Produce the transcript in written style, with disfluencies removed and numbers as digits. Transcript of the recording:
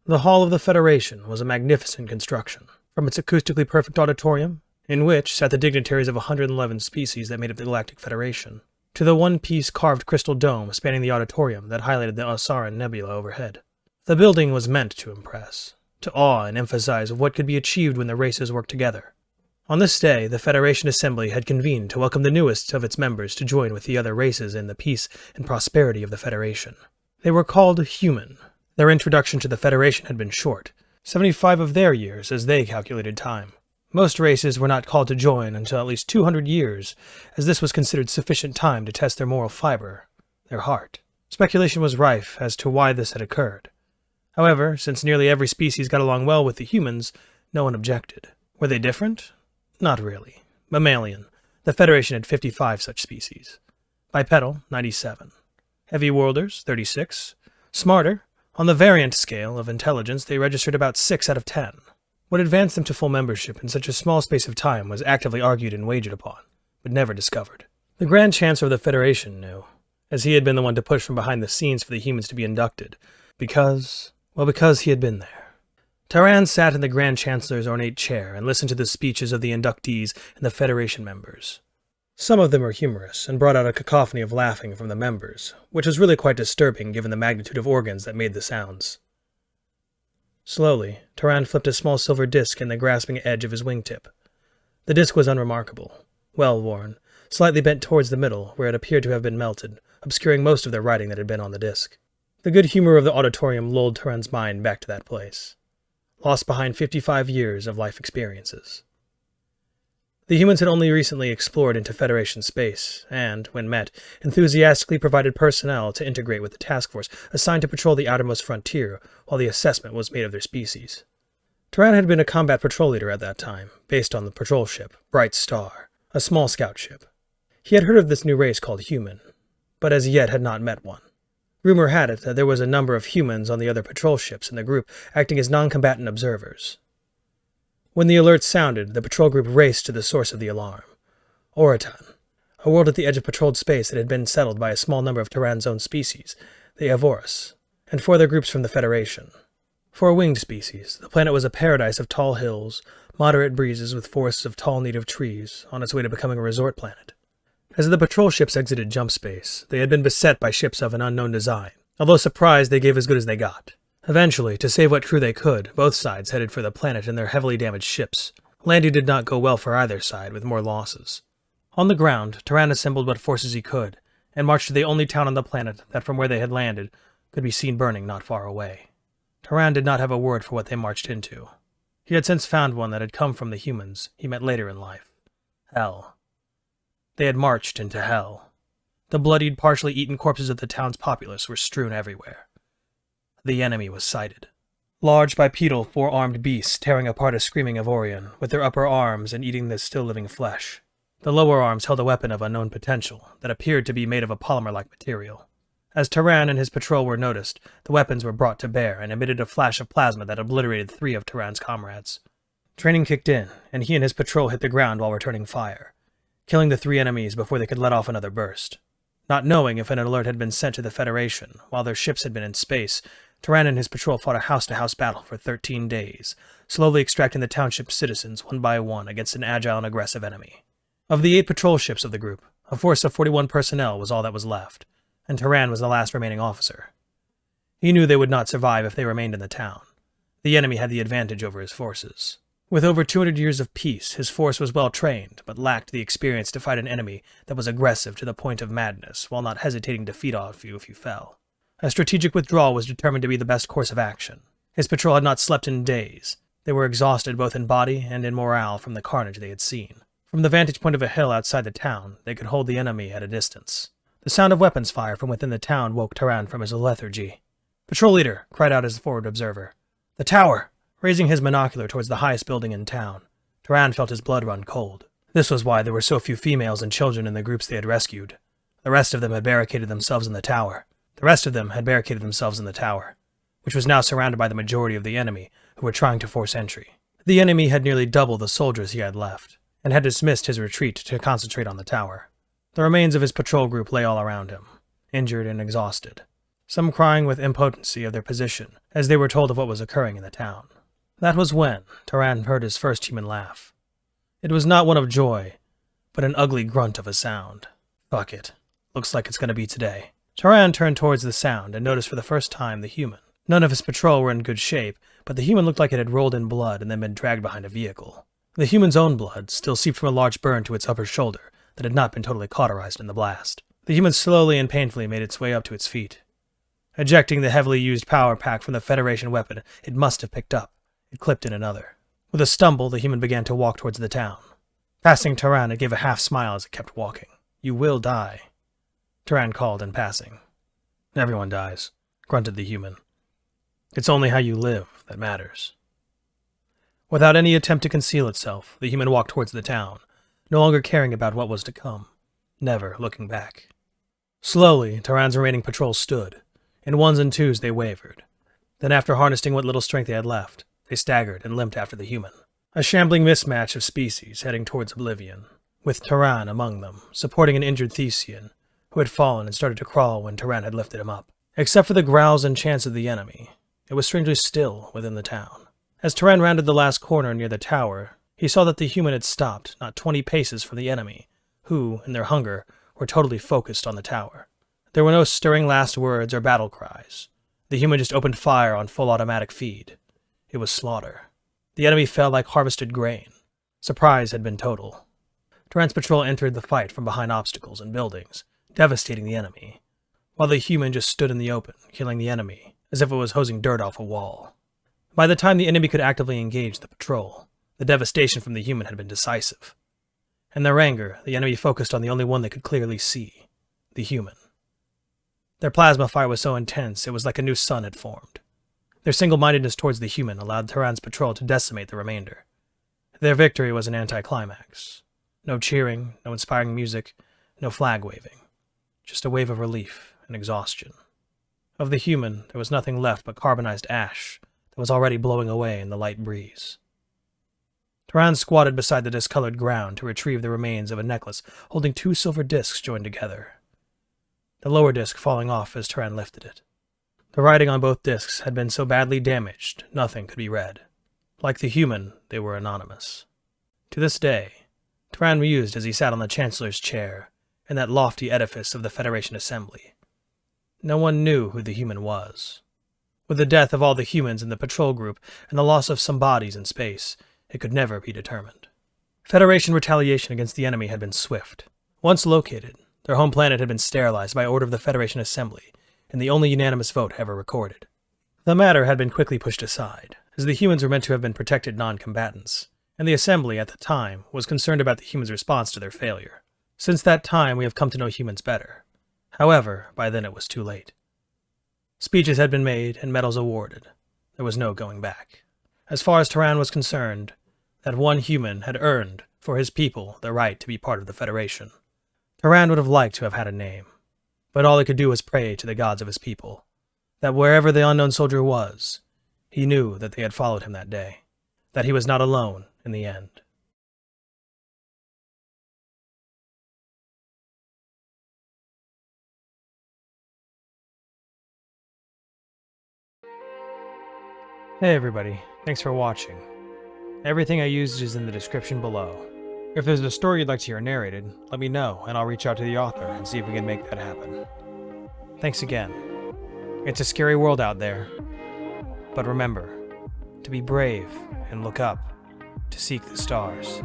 The Hall of the Federation was a magnificent construction. From its acoustically perfect auditorium, in which sat the dignitaries of 111 species that made up the Galactic Federation, to the one-piece carved crystal dome spanning the auditorium that highlighted the Osaran Nebula overhead. The building was meant to impress, to awe and emphasize what could be achieved when the races worked together. On this day, the Federation Assembly had convened to welcome the newest of its members to join with the other races in the peace and prosperity of the Federation. They were called human. Their introduction to the Federation had been short, 75 of their years as they calculated time. Most races were not called to join until at least 200 years, as this was considered sufficient time to test their moral fiber, their heart. Speculation was rife as to why this had occurred. However, since nearly every species got along well with the humans, no one objected. Were they different? Not really. Mammalian. The Federation had 55 such species. Bipedal, 97. Heavy worlders, 36. Smarter. On the variant scale of intelligence, they registered about 6 out of 10. What advanced them to full membership in such a small space of time was actively argued and wagered upon, but never discovered. The Grand Chancellor of the Federation knew, as he had been the one to push from behind the scenes for the humans to be inducted, because he had been there. Taran sat in the Grand Chancellor's ornate chair and listened to the speeches of the inductees and the Federation members. Some of them were humorous and brought out a cacophony of laughing from the members, which was really quite disturbing given the magnitude of organs that made the sounds. Slowly, Taran flipped a small silver disc in the grasping edge of his wingtip. The disc was unremarkable, well-worn, slightly bent towards the middle where it appeared to have been melted, obscuring most of the writing that had been on the disc. The good humor of the auditorium lulled Taran's mind back to that place, lost behind 55 years of life experiences. The humans had only recently explored into Federation space, and, when met, enthusiastically provided personnel to integrate with the task force assigned to patrol the outermost frontier while the assessment was made of their species. Taran had been a combat patrol leader at that time, based on the patrol ship, Bright Star, a small scout ship. He had heard of this new race called human, but as yet had not met one. Rumor had it that there was a number of humans on the other patrol ships in the group acting as non-combatant observers. When the alert sounded, the patrol group raced to the source of the alarm. Oriton, a world at the edge of patrolled space that had been settled by a small number of Taran's own species, the Avorus, and 4 other groups from the Federation. For a winged species, the planet was a paradise of tall hills, moderate breezes with forests of tall native trees, on its way to becoming a resort planet. As the patrol ships exited jump space, they had been beset by ships of an unknown design. Although surprised, they gave as good as they got. Eventually, to save what crew they could, both sides headed for the planet in their heavily damaged ships. Landing did not go well for either side, with more losses. On the ground, Taran assembled what forces he could, and marched to the only town on the planet that from where they had landed could be seen burning not far away. Taran did not have a word for what they marched into. He had since found one that had come from the humans he met later in life. Hell. They had marched into hell. The bloodied, partially eaten corpses of the town's populace were strewn everywhere. The enemy was sighted. Large bipedal, 4-armed beasts tearing apart a screaming Oriton, with their upper arms and eating the still-living flesh. The lower arms held a weapon of unknown potential that appeared to be made of a polymer-like material. As Taran and his patrol were noticed, the weapons were brought to bear and emitted a flash of plasma that obliterated 3 of Taran's comrades. Training kicked in, and he and his patrol hit the ground while returning fire, killing the 3 enemies before they could let off another burst. Not knowing if an alert had been sent to the Federation while their ships had been in space, Taran and his patrol fought a house-to-house battle for 13 days, slowly extracting the township's citizens one by one against an agile and aggressive enemy. Of the 8 patrol ships of the group, a force of 41 personnel was all that was left, and Taran was the last remaining officer. He knew they would not survive if they remained in the town. The enemy had the advantage over his forces. With over 200 years of peace, his force was well trained, but lacked the experience to fight an enemy that was aggressive to the point of madness, while not hesitating to feed off you if you fell. A strategic withdrawal was determined to be the best course of action. His patrol had not slept in days. They were exhausted both in body and in morale from the carnage they had seen. From the vantage point of a hill outside the town, they could hold the enemy at a distance. The sound of weapons fire from within the town woke Taran from his lethargy. "Patrol leader!" cried out his forward observer. "The tower!" Raising his monocular towards the highest building in town, Taran felt his blood run cold. This was why there were so few females and children in the groups they had rescued. The rest of them had barricaded themselves in the tower. Which was now surrounded by the majority of the enemy, who were trying to force entry. The enemy had nearly double the soldiers he had left, and had dismissed his retreat to concentrate on the tower. The remains of his patrol group lay all around him, injured and exhausted. some crying with impotency of their position as they were told of what was occurring in the town. That was when Taran heard his first human laugh. It was not one of joy, but an ugly grunt of a sound. Fuck it. Looks like it's gonna be today. Taran turned towards the sound and noticed for the first time the human. None of his patrol were in good shape, but the human looked like it had rolled in blood and then been dragged behind a vehicle. The human's own blood still seeped from a large burn to its upper shoulder that had not been totally cauterized in the blast. The human slowly and painfully made its way up to its feet. Ejecting the heavily used power pack from the Federation weapon it must have picked up, it clipped in another. With a stumble, the human began to walk towards the town. Passing Taran, it gave a half-smile as it kept walking. "You will die," Taran called in passing. "Everyone dies," grunted the human. "It's only how you live that matters." Without any attempt to conceal itself, the human walked towards the town, no longer caring about what was to come, never looking back. Slowly, Taran's remaining patrol stood. In ones and twos they wavered. Then after harnessing what little strength they had left, they staggered and limped after the human. A shambling mismatch of species heading towards oblivion, with Taran among them, supporting an injured Thesian, who had fallen and started to crawl when Taran had lifted him up. Except for the growls and chants of the enemy, it was strangely still within the town. As Taran rounded the last corner near the tower, he saw that the human had stopped not 20 paces from the enemy, who, in their hunger, were totally focused on the tower. There were no stirring last words or battle cries. The human just opened fire on full automatic feed. It was slaughter. The enemy fell like harvested grain. Surprise had been total. Taran's patrol entered the fight from behind obstacles and buildings, devastating the enemy, while the human just stood in the open, killing the enemy, as if it was hosing dirt off a wall. By the time the enemy could actively engage the patrol, the devastation from the human had been decisive. In their anger, the enemy focused on the only one they could clearly see, the human. Their plasma fire was so intense it was like a new sun had formed. Their single-mindedness towards the human allowed Taran's patrol to decimate the remainder. Their victory was an anticlimax. No cheering, no inspiring music, no flag waving. Just a wave of relief and exhaustion. Of the human, there was nothing left but carbonized ash that was already blowing away in the light breeze. Taran squatted beside the discolored ground to retrieve the remains of a necklace holding 2 silver discs joined together. The lower disc falling off as Taran lifted it. The writing on both discs had been so badly damaged, nothing could be read. Like the human, they were anonymous. To this day, Taran mused as he sat on the Chancellor's chair in that lofty edifice of the Federation Assembly. No one knew who the human was. With the death of all the humans in the patrol group and the loss of some bodies in space, it could never be determined. Federation retaliation against the enemy had been swift. Once located, their home planet had been sterilized by order of the Federation Assembly, in the only unanimous vote ever recorded. The matter had been quickly pushed aside, as the humans were meant to have been protected non-combatants, and the Assembly, at the time, was concerned about the humans' response to their failure. Since that time, we have come to know humans better. However, by then it was too late. Speeches had been made and medals awarded. There was no going back. As far as Taran was concerned, that one human had earned, for his people, the right to be part of the Federation. Taran would have liked to have had a name, but all he could do was pray to the gods of his people, that wherever the unknown soldier was, he knew that they had followed him that day, that he was not alone in the end. Hey everybody, thanks for watching. Everything I used is in the description below. If there's a story you'd like to hear narrated, let me know and I'll reach out to the author and see if we can make that happen. Thanks again. It's a scary world out there, but remember to be brave and look up, to seek the stars.